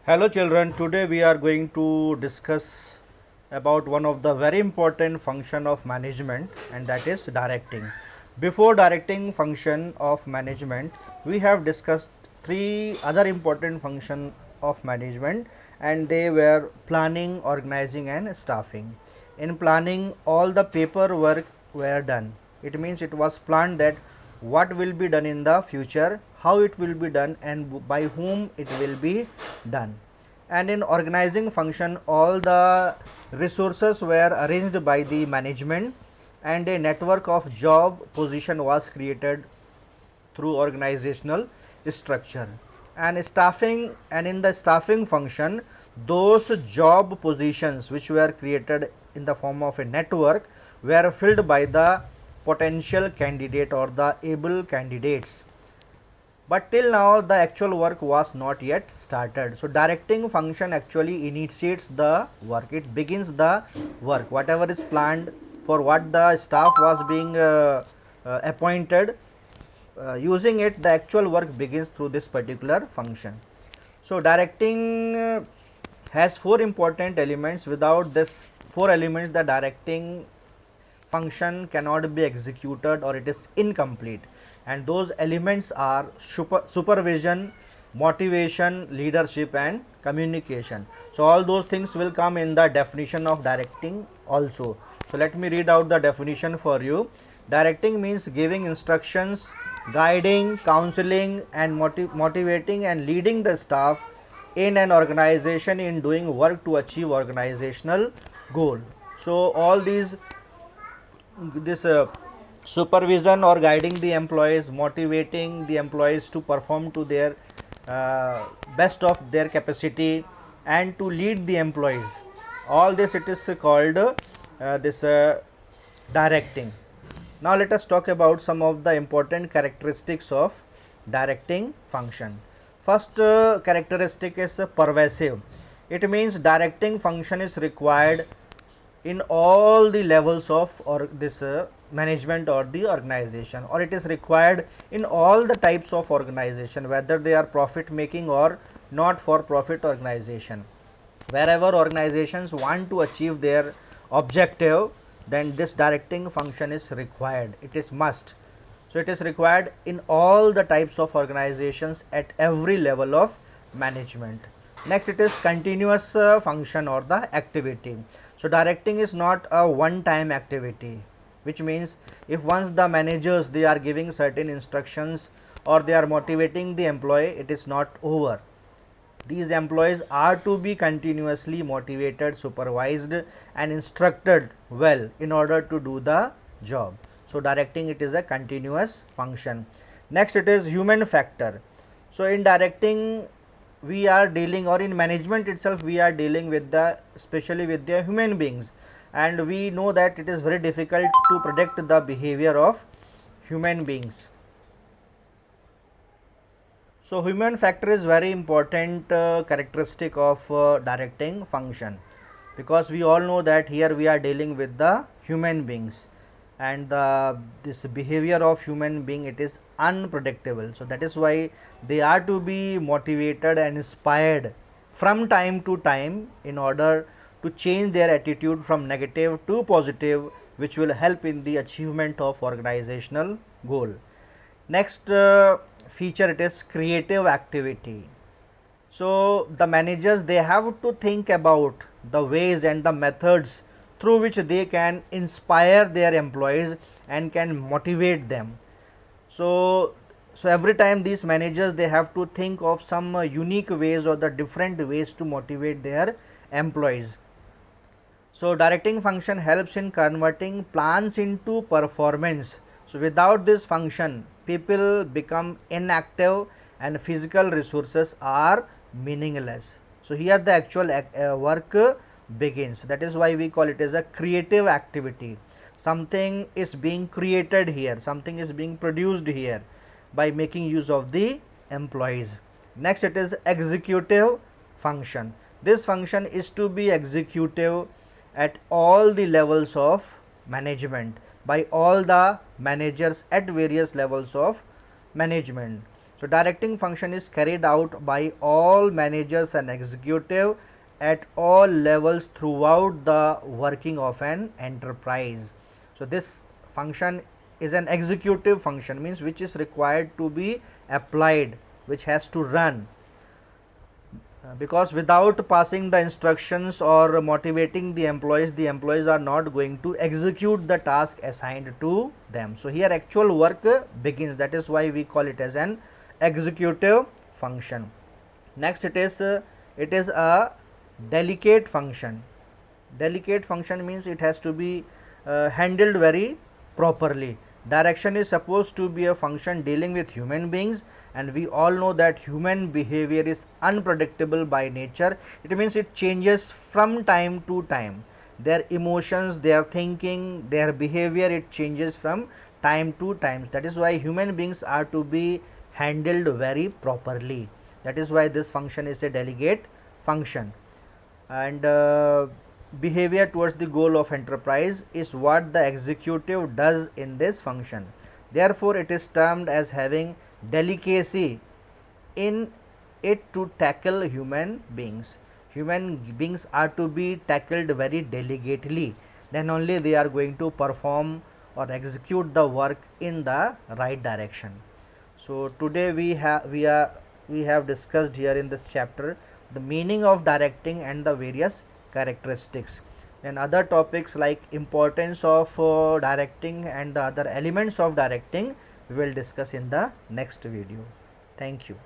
Hello children, today we are going to discuss about one of the very important function of management, and that is directing. Before directing function of management, we have discussed three other important function of management, and they were planning, organizing and staffing. In planning, all the paperwork were done. It means it was planned that what will be done in the future, how it will be done and by whom it will be done. And in organizing function, all the resources were arranged by the management and a network of job position was created through organizational structure. And staffing, and in the staffing function, those job positions which were created in the form of a network were filled by the potential candidate or the able candidates, but till now the actual work was not yet started. So directing function actually initiates the work, it begins the work, whatever is planned, for what the staff was being appointed, using it the actual work begins through this particular function. So directing has four important elements. Without this four elements, the directing function cannot be executed or it is incomplete, and those elements are supervision, motivation, leadership and communication. So all those things will come in the definition of directing also. So let me read out the definition for you. Directing means giving instructions, guiding, counseling and motivating and leading the staff in an organization in doing work to achieve organizational goal. So all these, this supervision or guiding the employees, motivating the employees to perform to their best of their capacity and to lead the employees, all this it is called this directing. Now let us talk about some of the important characteristics of directing function. First characteristic is pervasive. It means directing function is required in all the levels of or this management or the organization, or it is required in all the types of organization, whether they are profit making or not for profit organization. Wherever organizations want to achieve their objective, then this directing function is required, it is must. So it is required in all the types of organizations at every level of management. Next, it is continuous function or the activity. So directing is not a one time activity, which means if once the managers they are giving certain instructions or they are motivating the employee, it is not over. These employees are to be continuously motivated, supervised and instructed well in order to do the job. So directing, it is a continuous function. Next, it is human factor. So in directing we are dealing, or in management itself we are dealing with the, especially with the human beings, and we know that it is very difficult to predict the behavior of human beings. So human factor is very important characteristic of directing function, because we all know that here we are dealing with the human beings, and this behavior of human being, it is unpredictable. So that is why they are to be motivated and inspired from time to time in order to change their attitude from negative to positive, which will help in the achievement of organizational goal. Next feature, it is creative activity. So the managers they have to think about the ways and the methods through which they can inspire their employees and can motivate them. So every time these managers they have to think of some unique ways or the different ways to motivate their employees. So directing function helps in converting plans into performance. So without this function, people become inactive and physical resources are meaningless. So here the actual work begins. That is why we call it as a creative activity. Something is being created here, something is being produced here by making use of the employees. Next, it is executive function. This function is to be executive at all the levels of management by all the managers at various levels of management. So directing function is carried out by all managers and executive at all levels throughout the working of an enterprise. So this function is an executive function, means which is required to be applied, which has to run, because without passing the instructions or motivating the employees are not going to execute the task assigned to them. So here actual work begins. That is why we call it as an executive function. Next it is a delegate function. Delegate function means it has to be handled very properly. Direction is supposed to be a function dealing with human beings, and we all know that human behavior is unpredictable by nature. It means it changes from time to time. Their emotions, their thinking, their behavior, it changes from time to time. That is why human beings are to be handled very properly. That is why this function is a delegate function. And behavior towards the goal of enterprise is what the executive does in this function. Therefore it is termed as having delicacy in it to tackle human beings. Human beings are to be tackled very delicately, then only they are going to perform or execute the work in the right direction. So today we have discussed here in this chapter the meaning of directing and the various characteristics, and other topics like importance of directing and the other elements of directing we will discuss in the next video. Thank you.